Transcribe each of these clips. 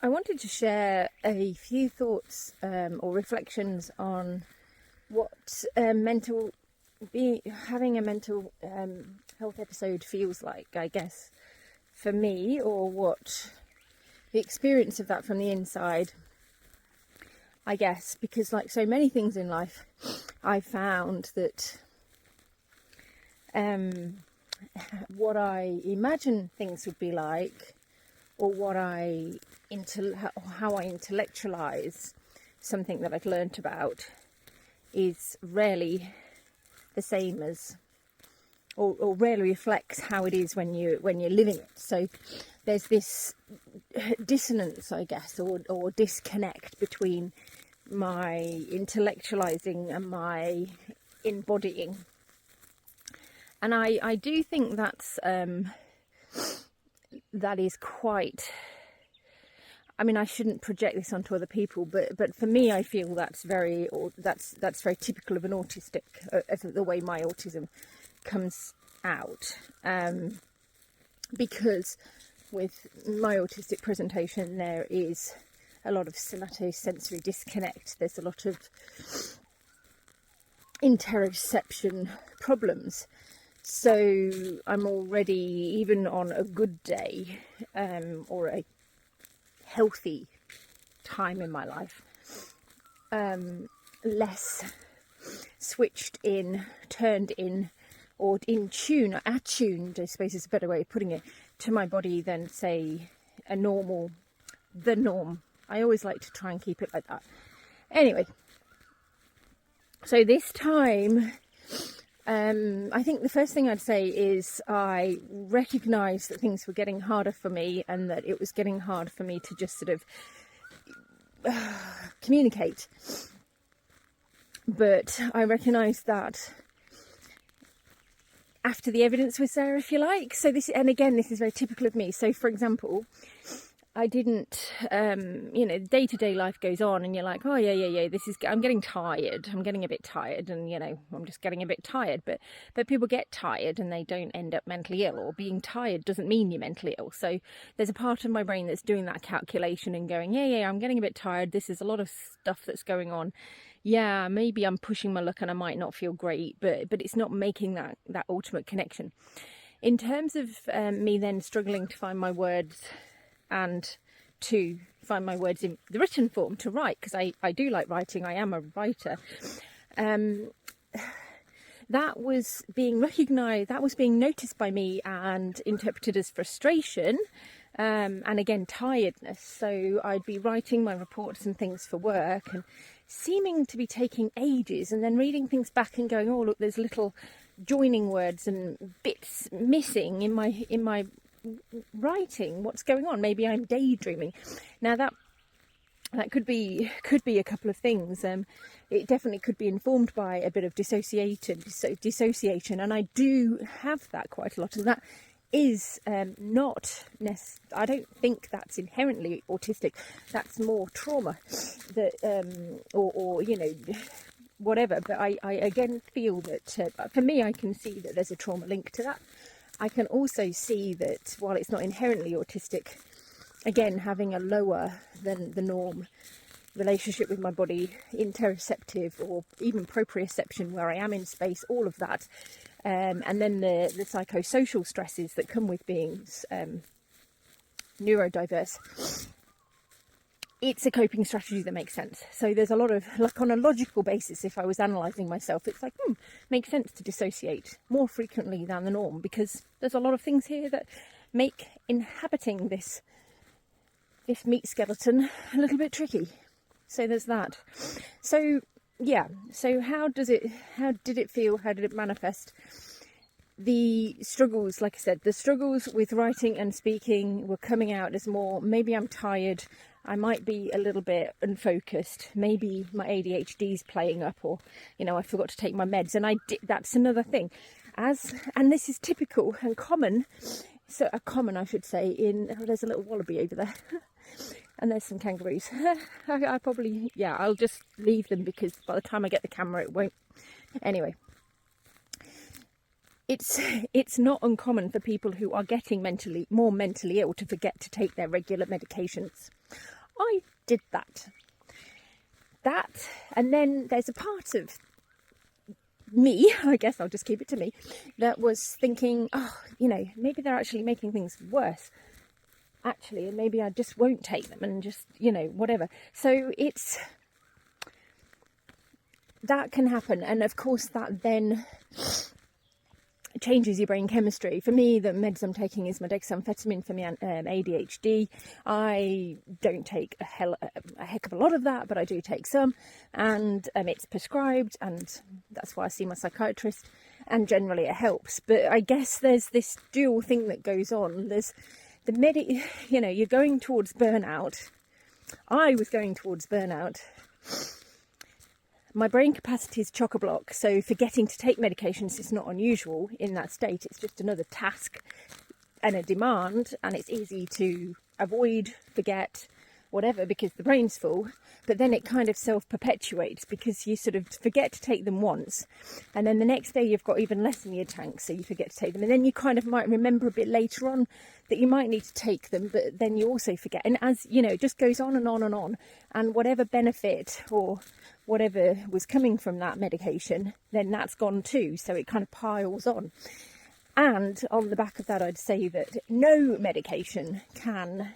I wanted to share a few thoughts or reflections on what having a mental health episode feels like, I guess, for me, or what the experience of that from the inside, I guess, because like so many things in life, I found that what I imagine things would be like, or how I intellectualize something that I've learnt about, is rarely the same as, or rarely reflects how it is when you're living it. So there's this dissonance, I guess, or disconnect between my intellectualizing and my embodying. And I do think that is quite, I mean, I shouldn't project this onto other people, but for me, I feel that's very typical of an autistic, the way my autism comes out. Because with my autistic presentation, there is a lot of somatosensory disconnect. There's a lot of interoception problems. So I'm already, even on a good day, or a healthy time in my life, less switched in, turned in, or in tune, attuned, I suppose is a better way of putting it, to my body than, say, the norm. I always like to try and keep it like that. Anyway, so this time, I think the first thing I'd say is I recognised that things were getting harder for me, and that it was getting hard for me to just sort of communicate. But I recognised that after the evidence was there, if you like. So this is very typical of me. So for example, I didn't, day-to-day life goes on, and you're like, oh yeah, I'm getting tired. I'm getting a bit tired, and I'm just getting a bit tired. But people get tired and they don't end up mentally ill, or being tired doesn't mean you're mentally ill. So there's a part of my brain that's doing that calculation and going, yeah, I'm getting a bit tired. This is a lot of stuff that's going on. Yeah, maybe I'm pushing my luck and I might not feel great, but it's not making that ultimate connection. In terms of me then struggling to find my words, and to find my words in the written form to write, because I do like writing, I am a writer, that was being recognised, that was being noticed by me and interpreted as frustration, and again tiredness. So I'd be writing my reports and things for work and seeming to be taking ages, and then reading things back and going, oh look, there's little joining words and bits missing in my writing. What's going on? Maybe I'm daydreaming. Now that could be a couple of things. It definitely could be informed by a bit of dissociation, and I do have that quite a lot, and that is not I don't think that's inherently autistic. That's more trauma that or whatever. But I again feel that for me, I can see that there's a trauma link to that. I can also see that while it's not inherently autistic, again, having a lower than the norm relationship with my body, interoceptive or even proprioception, where I am in space, all of that, and then the psychosocial stresses that come with being neurodiverse. It's a coping strategy that makes sense. So there's a lot of, like, on a logical basis, if I was analysing myself, it's like, makes sense to dissociate more frequently than the norm, because there's a lot of things here that make inhabiting this meat skeleton a little bit tricky. So there's that. So yeah, so how did it feel? How did it manifest? The struggles, like I said, the struggles with writing and speaking were coming out as more, maybe I'm tired, I might be a little bit unfocused, maybe my ADHD's playing up, or, I forgot to take my meds, and that's another thing. And this is typical and common, I should say, there's a little wallaby over there, and there's some kangaroos. I'll just leave them, because by the time I get the camera it won't. Anyway. It's not uncommon for people who are getting more mentally ill to forget to take their regular medications. I did that. And then there's a part of me, I guess I'll just keep it to me, that was thinking, oh, maybe they're actually making things worse. Actually, and maybe I just won't take them and just, whatever. So that can happen. And of course that then changes your brain chemistry. For me, the meds I'm taking is my dexamphetamine for my ADHD. I don't take a heck of a lot of that, but I do take some, and it's prescribed, and that's why I see my psychiatrist, and generally it helps. But I guess there's this dual thing that goes on. There's the you're going towards burnout. I was going towards burnout. My brain capacity is chock-a-block, so forgetting to take medications is not unusual in that state. It's just another task and a demand, and it's easy to avoid, forget, whatever, because the brain's full. But then it kind of self-perpetuates because you sort of forget to take them once, and then the next day you've got even less in your tank, so you forget to take them. And then you kind of might remember a bit later on that you might need to take them, but then you also forget. And as it just goes on and on and on. And whatever benefit or whatever was coming from that medication, then that's gone too. So it kind of piles on. And on the back of that, I'd say that no medication can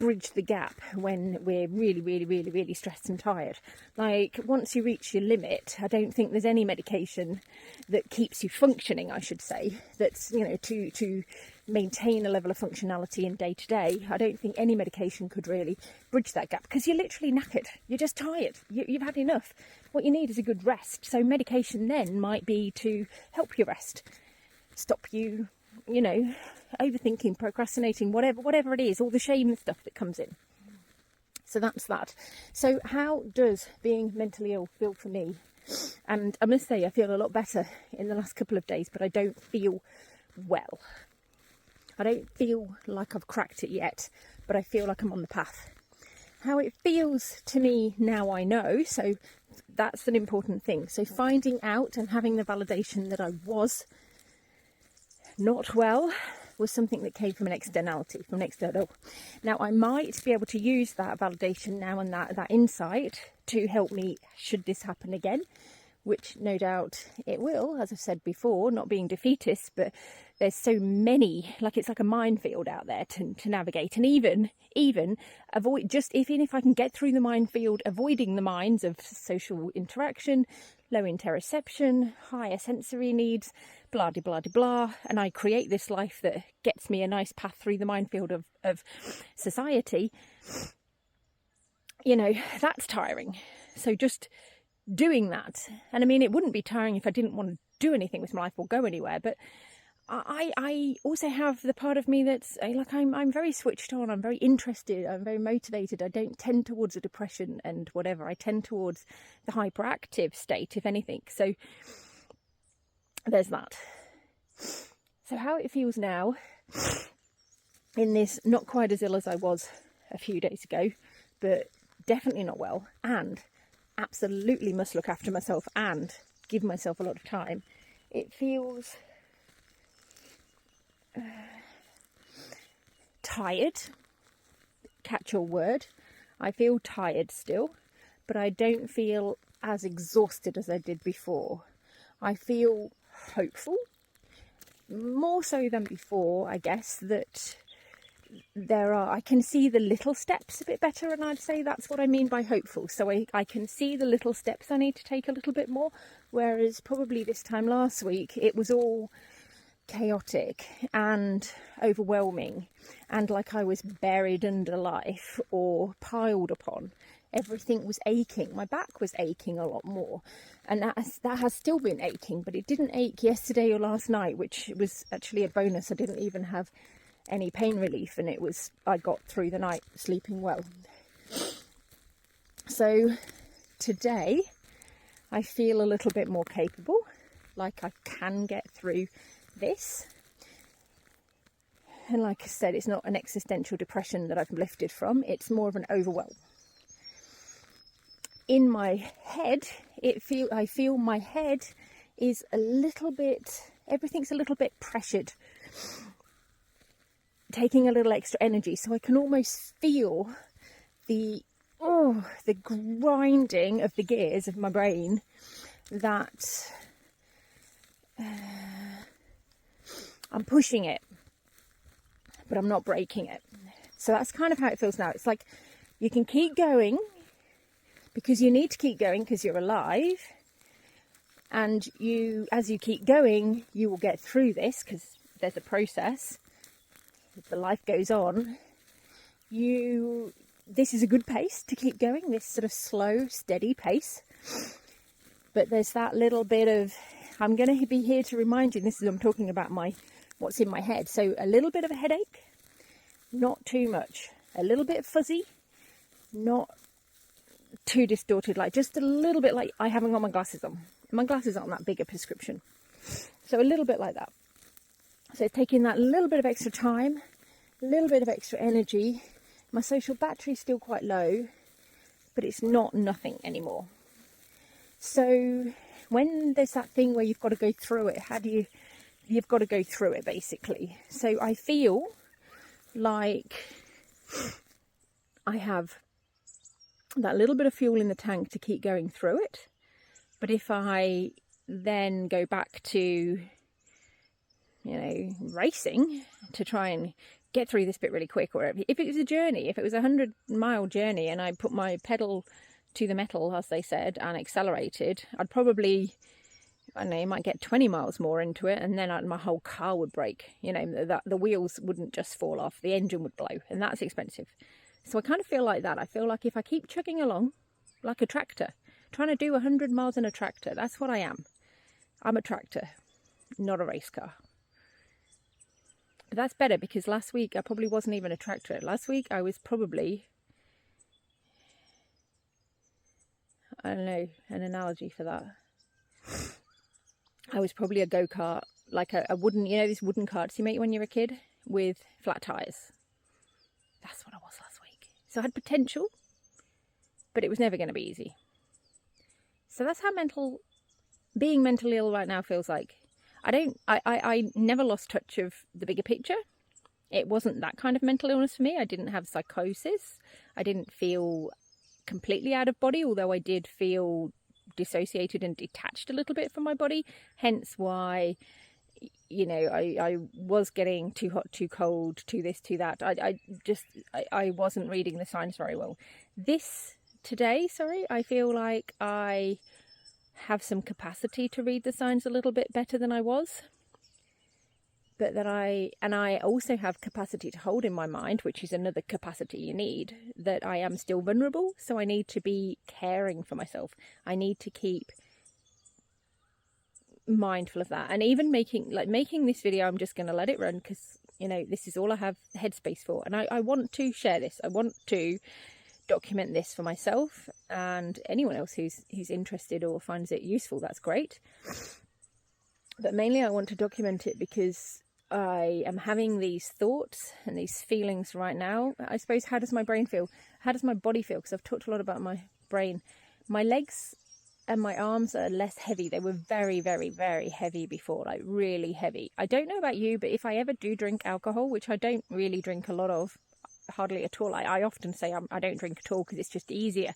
bridge the gap when we're really, really, really, really stressed and tired. Like, once you reach your limit, I don't think there's any medication that keeps you functioning, I should say, that's, to maintain a level of functionality in day to day. I don't think any medication could really bridge that gap, because you're literally knackered. You're just tired. You've had enough. What you need is a good rest. So medication then might be to help you rest. Stop you, overthinking, procrastinating, whatever it is, all the shame stuff that comes in. So that's that. So how does being mentally ill feel for me? And I must say, I feel a lot better in the last couple of days, but I don't feel well. I don't feel like I've cracked it yet, but I feel like I'm on the path. How it feels to me now, I know. So that's an important thing. So finding out and having the validation that I was not well was something that came from an externality, from an external. Now, I might be able to use that validation now and that insight to help me should this happen again, which no doubt it will, as I've said before, not being defeatist, but there's so many, it's like a minefield out there to navigate. And even if I can get through the minefield, avoiding the mines of social interaction, low interoception, higher sensory needs, blah, de blah, de blah, and I create this life that gets me a nice path through the minefield of society, that's tiring. So just doing that, and I mean, it wouldn't be tiring if I didn't want to do anything with my life or go anywhere, but I also have the part of me that's I'm very switched on, I'm very interested, I'm very motivated. I don't tend towards a depression and whatever. I tend towards the hyperactive state, if anything. So there's that. So how it feels now in this, not quite as ill as I was a few days ago, but definitely not well, and absolutely must look after myself and give myself a lot of time. It feels tired. Catch your word. I feel tired still, but I don't feel as exhausted as I did before. I feel hopeful, more so than before, I guess, that I can see the little steps a bit better, and I'd say that's what I mean by hopeful. So I can see the little steps I need to take a little bit more, whereas probably this time last week it was all chaotic and overwhelming, and like I was buried under life or piled upon. Everything was aching. My back was aching a lot more, and that has still been aching, but it didn't ache yesterday or last night, which was actually a bonus. I didn't even have any pain relief, and I got through the night sleeping well. So today I feel a little bit more capable, like I can get through this. And like I said, it's not an existential depression that I've lifted from, it's more of an overwhelm. In my head, I feel my head is everything's a little bit pressured, taking a little extra energy, so I can almost feel the grinding of the gears of my brain that I'm pushing it, but I'm not breaking it. So that's kind of how it feels now. It's like you can keep going because you need to keep going because you're alive. And as you keep going, you will get through this because there's a process. The life goes on. This is a good pace to keep going, this sort of slow, steady pace. But there's that little bit of, I'm going to be here to remind you, I'm talking about what's in my head. So a little bit of a headache, not too much. A little bit fuzzy, not too distorted, like just a little bit like I haven't got my glasses on. My glasses aren't that big a prescription. So a little bit like that. So taking that little bit of extra time, a little bit of extra energy. My social battery is still quite low, but it's not nothing anymore. So when there's that thing where you've got to go through it, you've got to go through it basically. So I feel like I have that little bit of fuel in the tank to keep going through it. But if I then go back to, racing to try and get through this bit really quick, or if it was a journey, if it was a 100-mile journey and I put my pedal to the metal, as they said, and accelerated, I'd probably, you might get 20 miles more into it, and then my whole car would break. The wheels wouldn't just fall off, the engine would blow, and that's expensive. So I kind of feel like that. I feel like if I keep chugging along like a tractor, trying to do 100 miles in a tractor, that's what I am. I'm a tractor, not a race car. But that's better because last week I probably wasn't even a tractor. Last week I was probably, I don't know, an analogy for that. I was probably a go-kart, like a wooden, these wooden carts you make when you're a kid with flat tyres. That's what I was last week. So I had potential, but it was never going to be easy. So that's how being mentally ill right now feels like. I never lost touch of the bigger picture. It wasn't that kind of mental illness for me. I didn't have psychosis. I didn't feel completely out of body, although I did feel dissociated and detached a little bit from my body. Hence why, I was getting too hot, too cold, too this, too that. I wasn't reading the signs very well. Today, I feel like I have some capacity to read the signs a little bit better than I was. But I also have capacity to hold in my mind, which is another capacity you need, that I am still vulnerable. So I need to be caring for myself. I need to keep mindful of that. And even making this video, I'm just going to let it run because, this is all I have headspace for. And I want to share this. I want to document this for myself and anyone else who's interested or finds it useful. That's great. But mainly I want to document it because I am having these thoughts and these feelings right now. I suppose, how does my brain feel? How does my body feel? Because I've talked a lot about my brain. My legs and my arms are less heavy. They were very, very, very heavy before, like really heavy. I don't know about you, but if I ever do drink alcohol, which I don't really drink a lot of, hardly at all. I often say I don't drink at all because it's just easier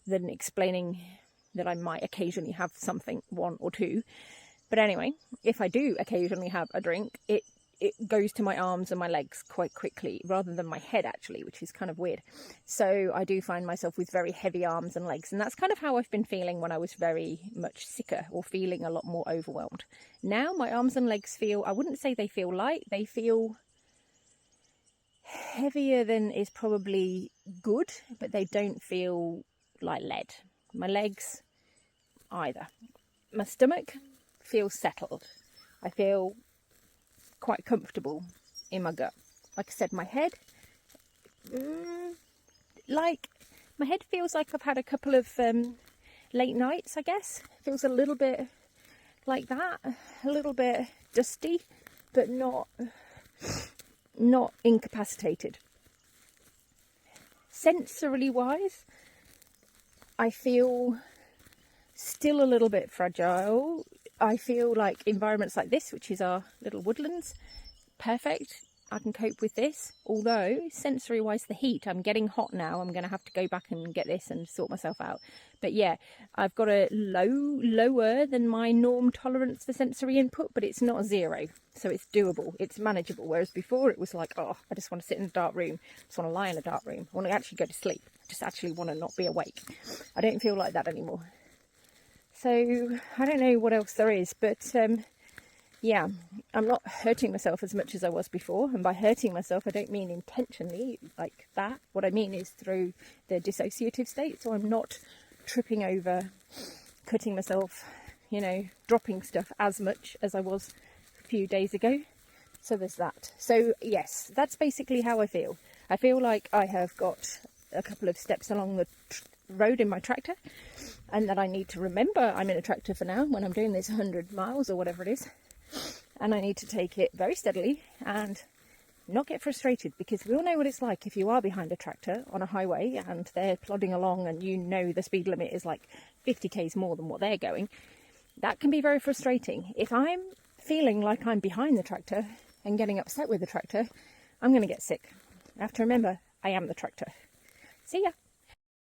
than explaining that I might occasionally have something, one or two. But anyway, if I do occasionally have a drink, it goes to my arms and my legs quite quickly rather than my head actually, which is kind of weird. So I do find myself with very heavy arms and legs, and that's kind of how I've been feeling when I was very much sicker or feeling a lot more overwhelmed. Now my arms and legs feel, I wouldn't say they feel light, they feel heavier than is probably good, but they don't feel like lead. My legs either. My stomach feels settled. I feel quite comfortable in my gut. Like I said, my head, my head feels like I've had a couple of late nights, I guess. Feels a little bit like that, a little bit dusty, but not incapacitated. Sensorily wise, I feel still a little bit fragile. I feel like environments like this, which is our little woodlands, perfect. I can cope with this. Although sensory wise, the heat, I'm getting hot now. I'm going to have to go back and get this and sort myself out. But yeah, I've got a lower than my norm tolerance for sensory input, but it's not 0. So it's doable, it's manageable. Whereas before it was like, oh, I just want to sit in a dark room. I just want to lie in a dark room. I want to actually go to sleep. I just actually want to not be awake. I don't feel like that anymore. So I don't know what else there is, but yeah, I'm not hurting myself as much as I was before. And by hurting myself, I don't mean intentionally like that. What I mean is through the dissociative state. So I'm not tripping over, cutting myself, you know, dropping stuff as much as I was a few days ago. So there's that. So yes, that's basically how I feel. I feel like I have got a couple of steps along the road in my tractor, and that I need to remember I'm in a tractor for now when I'm doing this 100 miles or whatever it is. And I need to take it very steadily and not get frustrated, because we all know what it's like if you are behind a tractor on a highway and they're plodding along and you know the speed limit is like 50 k's more than what they're going. That can be very frustrating. If I'm feeling like I'm behind the tractor and getting upset with the tractor, I'm going to get sick. I have to remember I am the tractor. See ya.